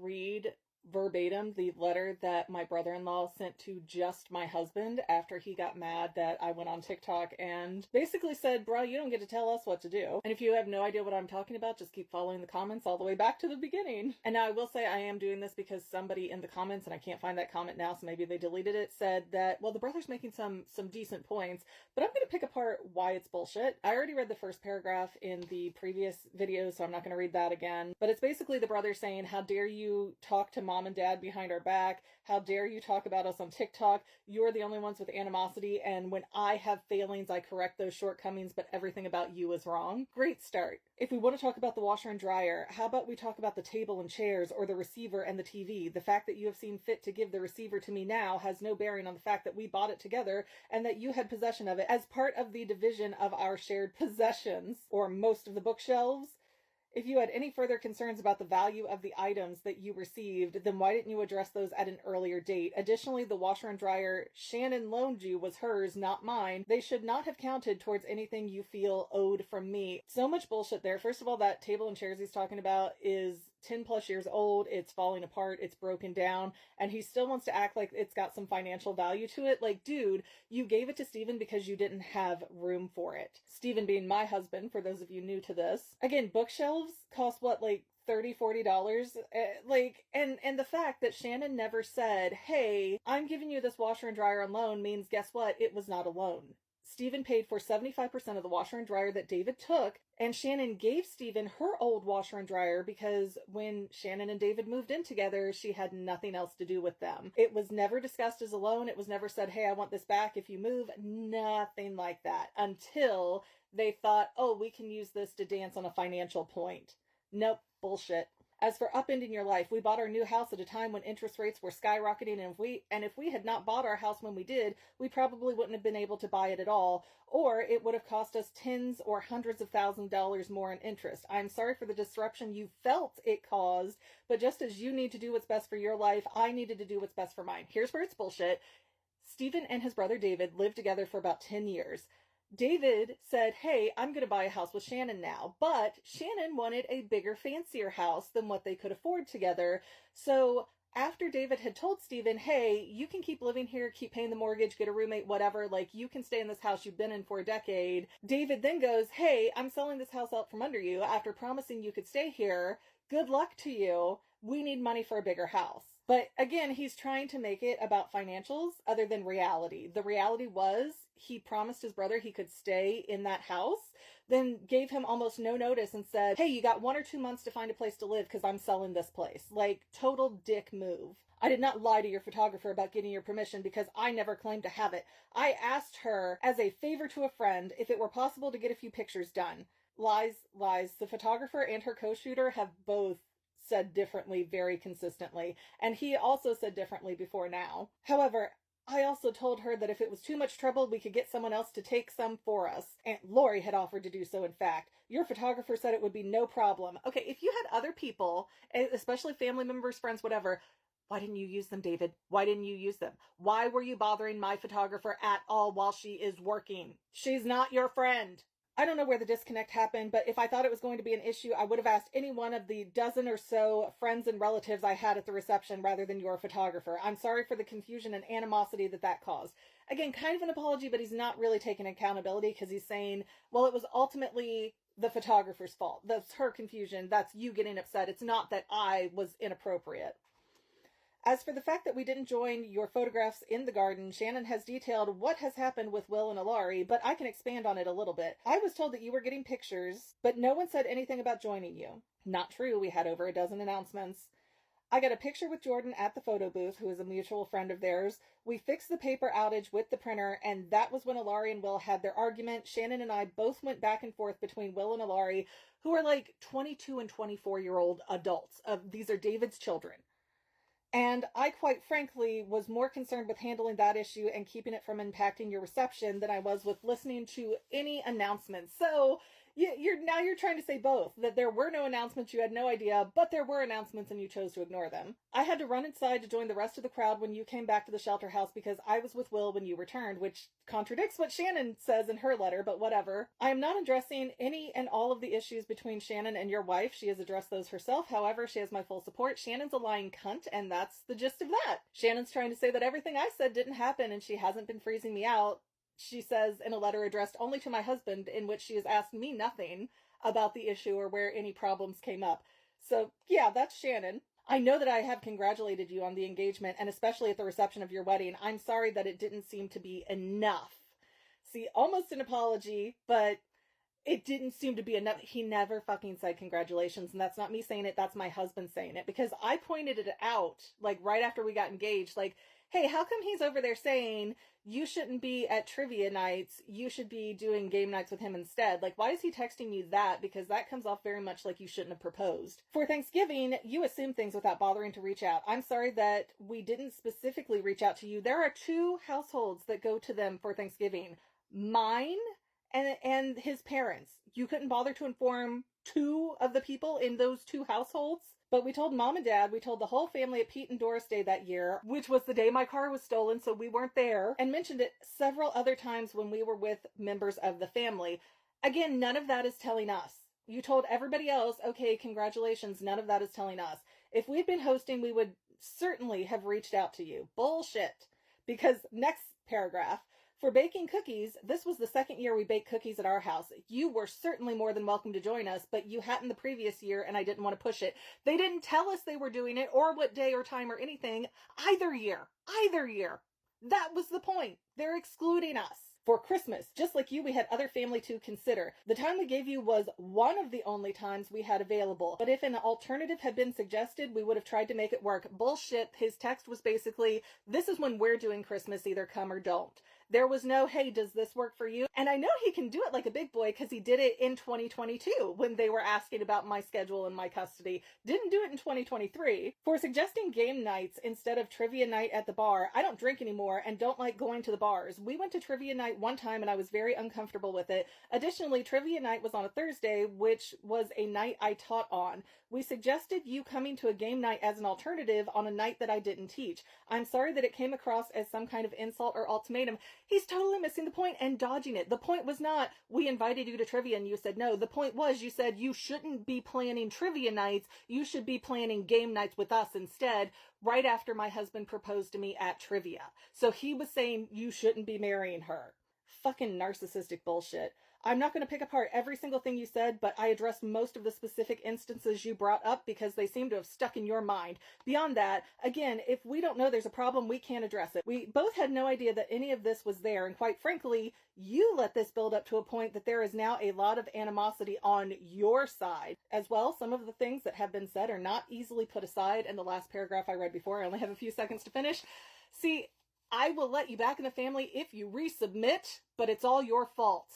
read verbatim the letter that my brother-in-law sent to just my husband after he got mad that I went on TikTok and basically said, bro, you don't get to tell us what to do. And if you have no idea what I'm talking about, just keep following the comments all the way back to the beginning. And now I will say I am doing this because somebody in the comments, and I can't find that comment now, so maybe they deleted it, said that, well, the brother's making some decent points, but I'm going to pick apart why it's bullshit. I already read the first paragraph in the previous video, so I'm not going to read that again. But it's basically the brother saying, how dare you talk to mom and dad behind our back? How dare you talk about us on TikTok? You're the only ones with animosity, and when I have failings, I correct those shortcomings, but everything about you is wrong. Great start. If we want to talk about the washer and dryer, how about we talk about the table and chairs, or the receiver and the TV? The fact that you have seen fit to give the receiver to me now has no bearing on the fact that we bought it together and that you had possession of it as part of the division of our shared possessions, or most of the bookshelves. If you had any further concerns about the value of the items that you received, then why didn't you address those at an earlier date? Additionally, the washer and dryer Shannon loaned you was hers, not mine. They should not have counted towards anything you feel owed from me. So much bullshit there. First of all, that table and chairs he's talking about is 10 plus years old. It's falling apart. It's broken down. And he still wants to act like it's got some financial value to it. Like, dude, you gave it to Steven because you didn't have room for it. Steven being my husband, for those of you new to this. Again, bookshelves cost what, like $30-$40? And the fact that Shannon never said, hey, I'm giving you this washer and dryer on loan means, guess what? It was not a loan. Steven paid for 75% of the washer and dryer that David took, and Shannon gave Steven her old washer and dryer because when Shannon and David moved in together, she had nothing else to do with them. It was never discussed as a loan. It was never said, hey, I want this back if you move. Nothing like that until they thought, oh, we can use this to dance on a financial point. Nope, bullshit. As for upending your life, we bought our new house at a time when interest rates were skyrocketing, and if we had not bought our house when we did, we probably wouldn't have been able to buy it at all, or it would have cost us tens or hundreds of thousands of dollars more in interest. I'm sorry for the disruption you felt it caused, but just as you need to do what's best for your life, I needed to do what's best for mine. Here's where it's bullshit. Steven and his brother David lived together for about 10 years. David said, hey, I'm going to buy a house with Shannon now. But Shannon wanted a bigger, fancier house than what they could afford together. So after David had told Steven, hey, you can keep living here, keep paying the mortgage, get a roommate, whatever, like you can stay in this house you've been in for a decade. David then goes, hey, I'm selling this house out from under you after promising you could stay here. Good luck to you. We need money for a bigger house. But again, he's trying to make it about financials other than reality. The reality was he promised his brother he could stay in that house, then gave him almost no notice and said, hey, you got 1 or 2 months to find a place to live because I'm selling this place. Like, total dick move. I did not lie to your photographer about getting your permission because I never claimed to have it. I asked her as a favor to a friend if it were possible to get a few pictures done. Lies, lies. The photographer and her co-shooter have both said differently very consistently, and he also said differently before now. However, I also told her that if it was too much trouble, we could get someone else to take some for us. Aunt Lori had offered to do so, in fact. Your photographer said it would be no problem. Okay, if you had other people, especially family members, friends, whatever, why didn't you use them, David? Why didn't you use them? Why were you bothering my photographer at all while she is working? She's not your friend. I don't know where the disconnect happened, but if I thought it was going to be an issue, I would have asked any one of the dozen or so friends and relatives I had at the reception rather than your photographer. I'm sorry for the confusion and animosity that caused. Again, kind of an apology, but he's not really taking accountability because he's saying, well, it was ultimately the photographer's fault. That's her confusion. That's you getting upset. It's not that I was inappropriate. As for the fact that we didn't join your photographs in the garden, Shannon has detailed what has happened with Will and Alari, but I can expand on it a little bit. I was told that you were getting pictures, but no one said anything about joining you. Not true. We had over a dozen announcements. I got a picture with Jordan at the photo booth, who is a mutual friend of theirs. We fixed the paper outage with the printer, and that was when Alari and Will had their argument. Shannon and I both went back and forth between Will and Alari, who are like 22 and 24-year-old adults. These are David's children. And I, quite frankly, was more concerned with handling that issue and keeping it from impacting your reception than I was with listening to any announcements. So You're trying to say both, that there were no announcements, you had no idea, but there were announcements and you chose to ignore them. I had to run inside to join the rest of the crowd when you came back to the shelter house because I was with Will when you returned, which contradicts what Shannon says in her letter, but whatever. I am not addressing any and all of the issues between Shannon and your wife. She has addressed those herself. However, she has my full support. Shannon's a lying cunt, and that's the gist of that. Shannon's trying to say that everything I said didn't happen and she hasn't been freezing me out. She says in a letter addressed only to my husband, in which she has asked me nothing about the issue or where any problems came up. So, yeah, that's Shannon. I know that I have congratulated you on the engagement, and especially at the reception of your wedding. I'm sorry that it didn't seem to be enough. See, almost an apology, but it didn't seem to be enough. He never fucking said congratulations, and that's not me saying it, that's my husband saying it, because I pointed it out, like, right after we got engaged, like, hey, how come he's over there saying you shouldn't be at trivia nights, you should be doing game nights with him instead? Like, why is he texting you that? Because that comes off very much like you shouldn't have proposed. For Thanksgiving, you assume things without bothering to reach out. I'm sorry that we didn't specifically reach out to you. There are 2 households that go to them for Thanksgiving. Mine and his parents. You couldn't bother to inform 2 of the people in those 2 households? But we told Mom and Dad, we told the whole family at Pete and Doris Day that year, which was the day my car was stolen, so we weren't there, and mentioned it several other times when we were with members of the family. Again, none of that is telling us. You told everybody else, okay, congratulations, none of that is telling us. If we'd been hosting, we would certainly have reached out to you. Bullshit. Because next paragraph, for baking cookies, this was the 2nd year we baked cookies at our house. You were certainly more than welcome to join us, but you hadn't the previous year and I didn't want to push it. They didn't tell us they were doing it or what day or time or anything either year. That was the point. They're excluding us. For Christmas, just like you, we had other family to consider. The time we gave you was one of the only times we had available. But if an alternative had been suggested, we would have tried to make it work. Bullshit. His text was basically, this is when we're doing Christmas, either come or don't. There was no, hey, does this work for you? And I know he can do it like a big boy because he did it in 2022 when they were asking about my schedule and my custody. Didn't do it in 2023. For suggesting game nights instead of trivia night at the bar, I don't drink anymore and don't like going to the bars. We went to trivia night one time and I was very uncomfortable with it. Additionally, trivia night was on a Thursday, which was a night I taught on. We suggested you coming to a game night as an alternative on a night that I didn't teach. I'm sorry that it came across as some kind of insult or ultimatum. He's totally missing the point and dodging it. The point was not, we invited you to trivia and you said no. The point was, you said you shouldn't be planning trivia nights. You should be planning game nights with us instead, right after my husband proposed to me at trivia. So he was saying you shouldn't be marrying her. Fucking narcissistic bullshit. I'm not going to pick apart every single thing you said, but I addressed most of the specific instances you brought up because they seem to have stuck in your mind. Beyond that, again, if we don't know there's a problem, we can't address it. We both had no idea that any of this was there, and quite frankly, you let this build up to a point that there is now a lot of animosity on your side. As well, some of the things that have been said are not easily put aside in the last paragraph I read before. I only have a few seconds to finish. See, I will let you back in the family if you resubmit, but it's all your fault.